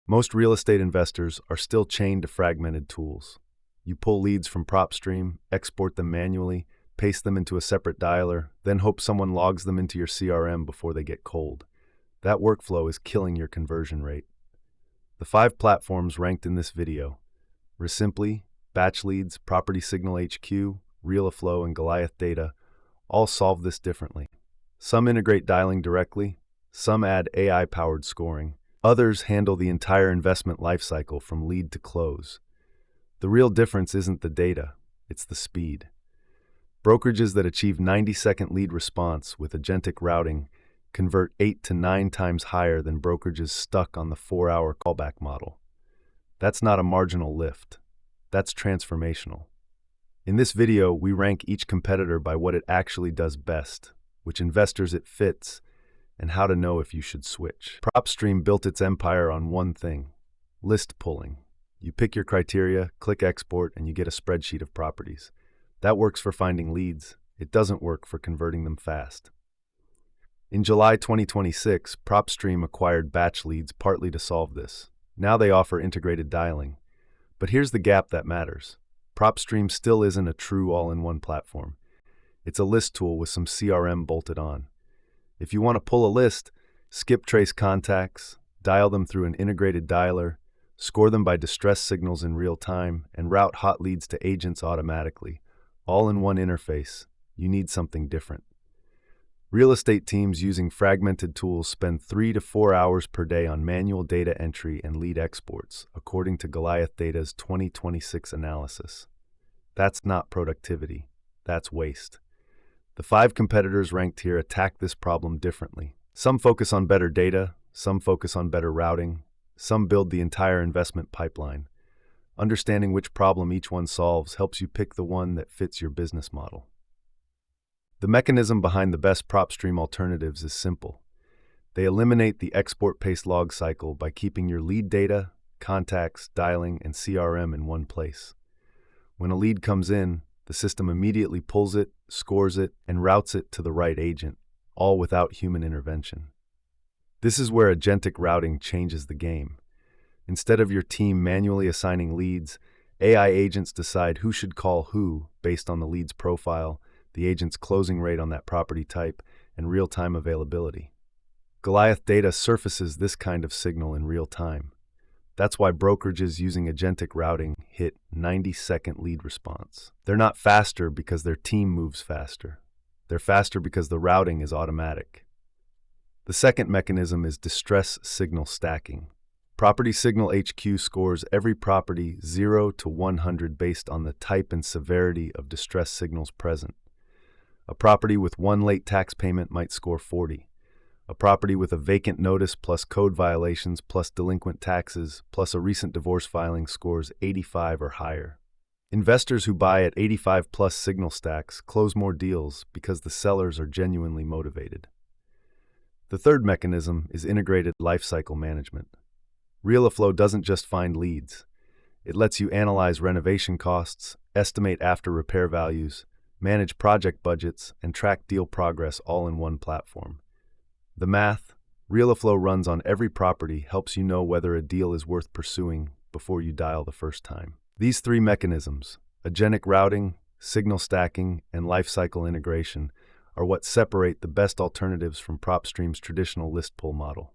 Most real estate investors are still chained to fragmented tools. You pull leads from PropStream, export them manually, paste them into a separate dialer, then hope someone logs them into your CRM before they get cold. That workflow is killing your conversion rate. The 5 platforms ranked in this video, REsimpli, BatchLeads, PropertySignalHQ, Realeflow, and Goliath Data, all solve this differently. Some integrate dialing directly, some add AI-powered scoring, others handle the entire investment lifecycle from lead to close. The real difference isn't the data, it's the speed. Brokerages that achieve 90-second lead response with agentic routing convert 8 to 9 times higher than brokerages stuck on the 4-hour callback model. That's not a marginal lift. That's transformational. In this video, we rank each competitor by what it actually does best, which investors it fits, and how to know if you should switch. PropStream built its empire on one thing: list pulling. You pick your criteria, click export, and you get a spreadsheet of properties. That works for finding leads. It doesn't work for converting them fast. In July 2026, PropStream acquired BatchLeads partly to solve this. Now they offer integrated dialing. But here's the gap that matters. PropStream still isn't a true all-in-one platform. It's a list tool with some CRM bolted on. If you want to pull a list, skip trace contacts, dial them through an integrated dialer, score them by distress signals in real time, and route hot leads to agents automatically, all in one interface, you need something different. Real estate teams using fragmented tools spend 3 to 4 hours per day on manual data entry and lead exports, according to Goliath Data's 2026 analysis. That's not productivity, that's waste. The 5 competitors ranked here attack this problem differently. Some focus on better data, some focus on better routing, some build the entire investment pipeline. Understanding which problem each one solves helps you pick the one that fits your business model. The mechanism behind the best PropStream alternatives is simple. They eliminate the export-paste log cycle by keeping your lead data, contacts, dialing, and CRM in one place. When a lead comes in, the system immediately pulls it, scores it, and routes it to the right agent, all without human intervention. This is where agentic routing changes the game. Instead of your team manually assigning leads, AI agents decide who should call who based on the lead's profile, the agent's closing rate on that property type, and real-time availability. Goliath Data surfaces this kind of signal in real time. That's why brokerages using agentic routing hit 90-second lead response. They're not faster because their team moves faster. They're faster because the routing is automatic. The second mechanism is distress signal stacking. PropertySignalHQ scores every property 0 to 100 based on the type and severity of distress signals present. A property with 1 late tax payment might score 40. A property with a vacant notice plus code violations plus delinquent taxes plus a recent divorce filing scores 85 or higher. Investors who buy at 85 plus signal stacks close more deals because the sellers are genuinely motivated. The third mechanism is integrated lifecycle management. Realeflow doesn't just find leads. It lets you analyze renovation costs, estimate after repair values, manage project budgets, and track deal progress all in one platform. The math, Realeflow runs on every property, helps you know whether a deal is worth pursuing before you dial the first time. These 3 mechanisms, agentic routing, signal stacking, and lifecycle integration, are what separate the best alternatives from PropStream's traditional list pull model.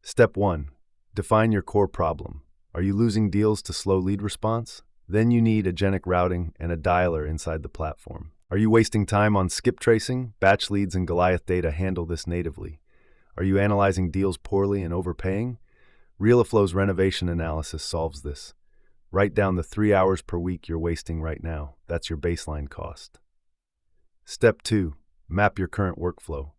Step 1. Define your core problem. Are you losing deals to slow lead response? Then you need agentic routing and a dialer inside the platform. Are you wasting time on skip tracing? BatchLeads and Goliath Data handle this natively. Are you analyzing deals poorly and overpaying? Realeflow's renovation analysis solves this. Write down the 3 hours per week you're wasting right now. That's your baseline cost. Step 2. Map your current workflow.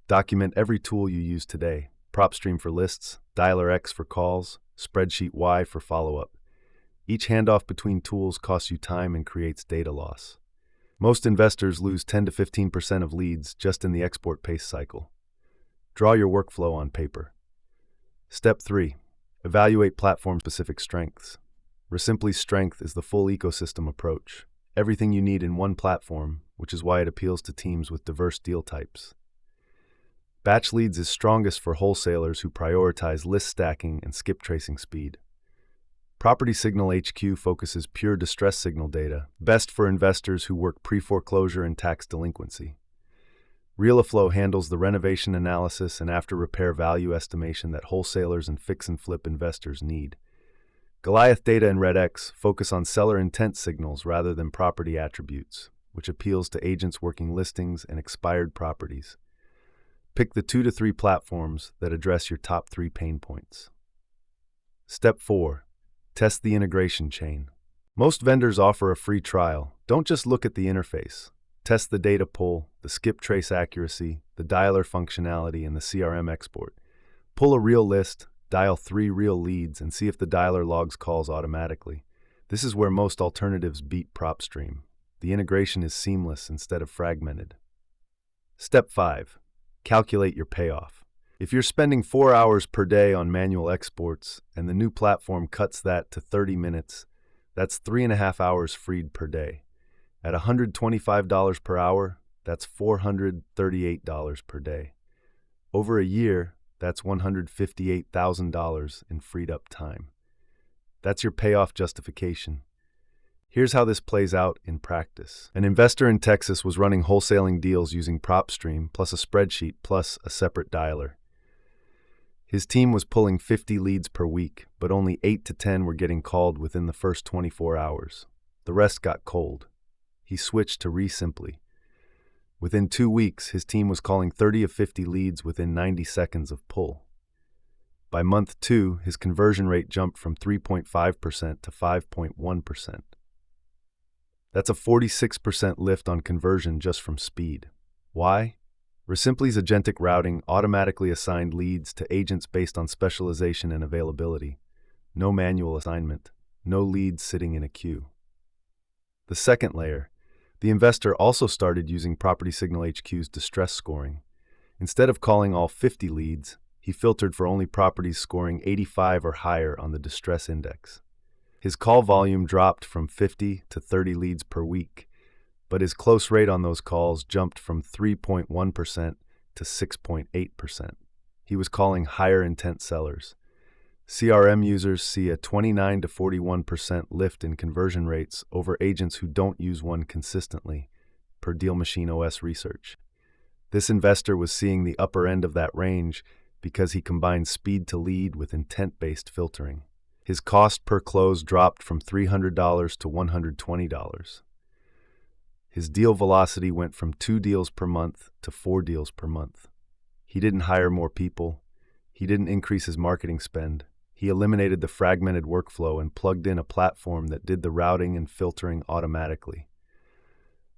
Document every tool you use today. PropStream for lists, Dialer X for calls, Spreadsheet Y for follow-up. Each handoff between tools costs you time and creates data loss. Most investors lose 10 to 15% of leads just in the export paste cycle. Draw your workflow on paper. Step 3. Evaluate platform-specific strengths. REsimpli's strength is the full ecosystem approach. Everything you need in one platform, which is why it appeals to teams with diverse deal types. BatchLeads is strongest for wholesalers who prioritize list stacking and skip tracing speed. PropertySignalHQ focuses pure distress signal data, best for investors who work pre-foreclosure and tax delinquency. Realeflow handles the renovation analysis and after-repair value estimation that wholesalers and fix-and-flip investors need. Goliath Data and REdX focus on seller intent signals rather than property attributes, which appeals to agents working listings and expired properties. Pick the 2 to 3 platforms that address your top 3 pain points. Step 4. Test the integration chain. Most vendors offer a free trial. Don't just look at the interface. Test the data pull, the skip trace accuracy, the dialer functionality, and the CRM export. Pull a real list, dial 3 real leads, and see if the dialer logs calls automatically. This is where most alternatives beat PropStream. The integration is seamless instead of fragmented. Step 5. Calculate your payoff. If you're spending 4 hours per day on manual exports and the new platform cuts that to 30 minutes, that's 3.5 hours freed per day. At $125 per hour, that's $438 per day. Over a year, that's $158,000 in freed up time. That's your payoff justification. Here's how this plays out in practice. An investor in Texas was running wholesaling deals using PropStream plus a spreadsheet plus a separate dialer. His team was pulling 50 leads per week, but only 8 to 10 were getting called within the first 24 hours. The rest got cold. He switched to REsimpli. Within 2 weeks, his team was calling 30 of 50 leads within 90 seconds of pull. By month 2, his conversion rate jumped from 3.5% to 5.1%. That's a 46% lift on conversion just from speed. Why? REsimpli's agentic routing automatically assigned leads to agents based on specialization and availability. No manual assignment, no leads sitting in a queue. The second layer, the investor also started using PropertySignalHQ's distress scoring. Instead of calling all 50 leads, he filtered for only properties scoring 85 or higher on the distress index. His call volume dropped from 50 to 30 leads per week, but his close rate on those calls jumped from 3.1% to 6.8%. He was calling higher intent sellers. CRM users see a 29 to 41% lift in conversion rates over agents who don't use one consistently, per Deal Machine OS research. This investor was seeing the upper end of that range because he combined speed to lead with intent-based filtering. His cost per close dropped from $300 to $120. His deal velocity went from 2 deals per month to 4 deals per month. He didn't hire more people. He didn't increase his marketing spend. He eliminated the fragmented workflow and plugged in a platform that did the routing and filtering automatically.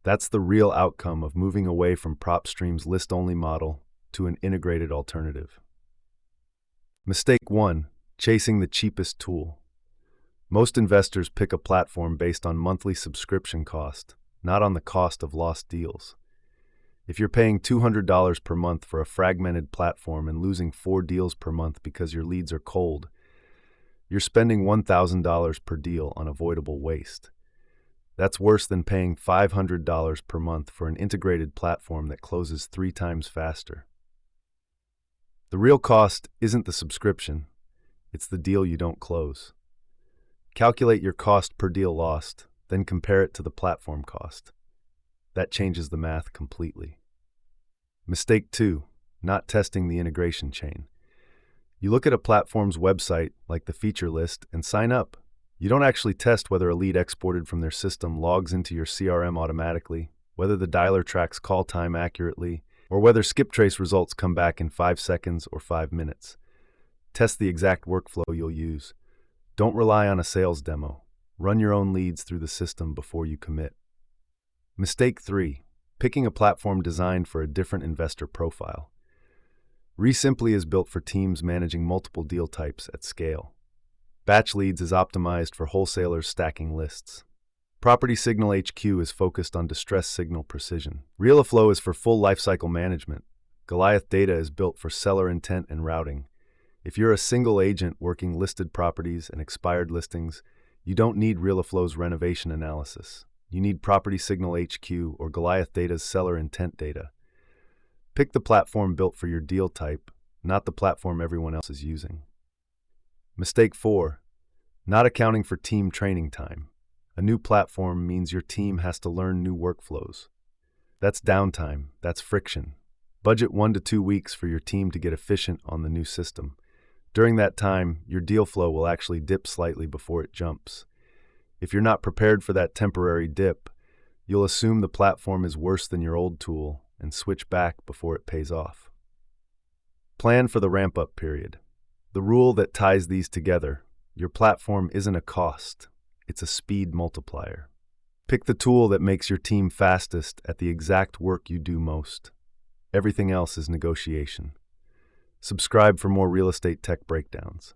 That's the real outcome of moving away from PropStream's list-only model to an integrated alternative. Mistake 1. Chasing the cheapest tool. Most investors pick a platform based on monthly subscription cost, not on the cost of lost deals. If you're paying $200 per month for a fragmented platform and losing 4 deals per month because your leads are cold, you're spending $1,000 per deal on avoidable waste. That's worse than paying $500 per month for an integrated platform that closes 3 times faster. The real cost isn't the subscription, it's the deal you don't close. Calculate your cost per deal lost, then compare it to the platform cost. That changes the math completely. Mistake 2. Not testing the integration chain. You look at a platform's website, like the feature list, and sign up. You don't actually test whether a lead exported from their system logs into your CRM automatically, whether the dialer tracks call time accurately, or whether skip trace results come back in 5 seconds or 5 minutes. Test the exact workflow you'll use. Don't rely on a sales demo. Run your own leads through the system before you commit. Mistake 3. Picking a platform designed for a different investor profile. REsimpli is built for teams managing multiple deal types at scale. BatchLeads is optimized for wholesalers stacking lists. PropertySignalHQ is focused on distress signal precision. Realeflow is for full lifecycle management. Goliath Data is built for seller intent and routing. If you're a single agent working listed properties and expired listings, you don't need Realeflow's renovation analysis. You need PropertySignalHQ or Goliath Data's seller intent data. Pick the platform built for your deal type, not the platform everyone else is using. Mistake 4. Not accounting for team training time. A new platform means your team has to learn new workflows. That's downtime, that's friction. Budget 1 to 2 weeks for your team to get efficient on the new system. During that time, your deal flow will actually dip slightly before it jumps. If you're not prepared for that temporary dip, you'll assume the platform is worse than your old tool and switch back before it pays off. Plan for the ramp-up period. The rule that ties these together: your platform isn't a cost, it's a speed multiplier. Pick the tool that makes your team fastest at the exact work you do most. Everything else is negotiation. Subscribe for more real estate tech breakdowns.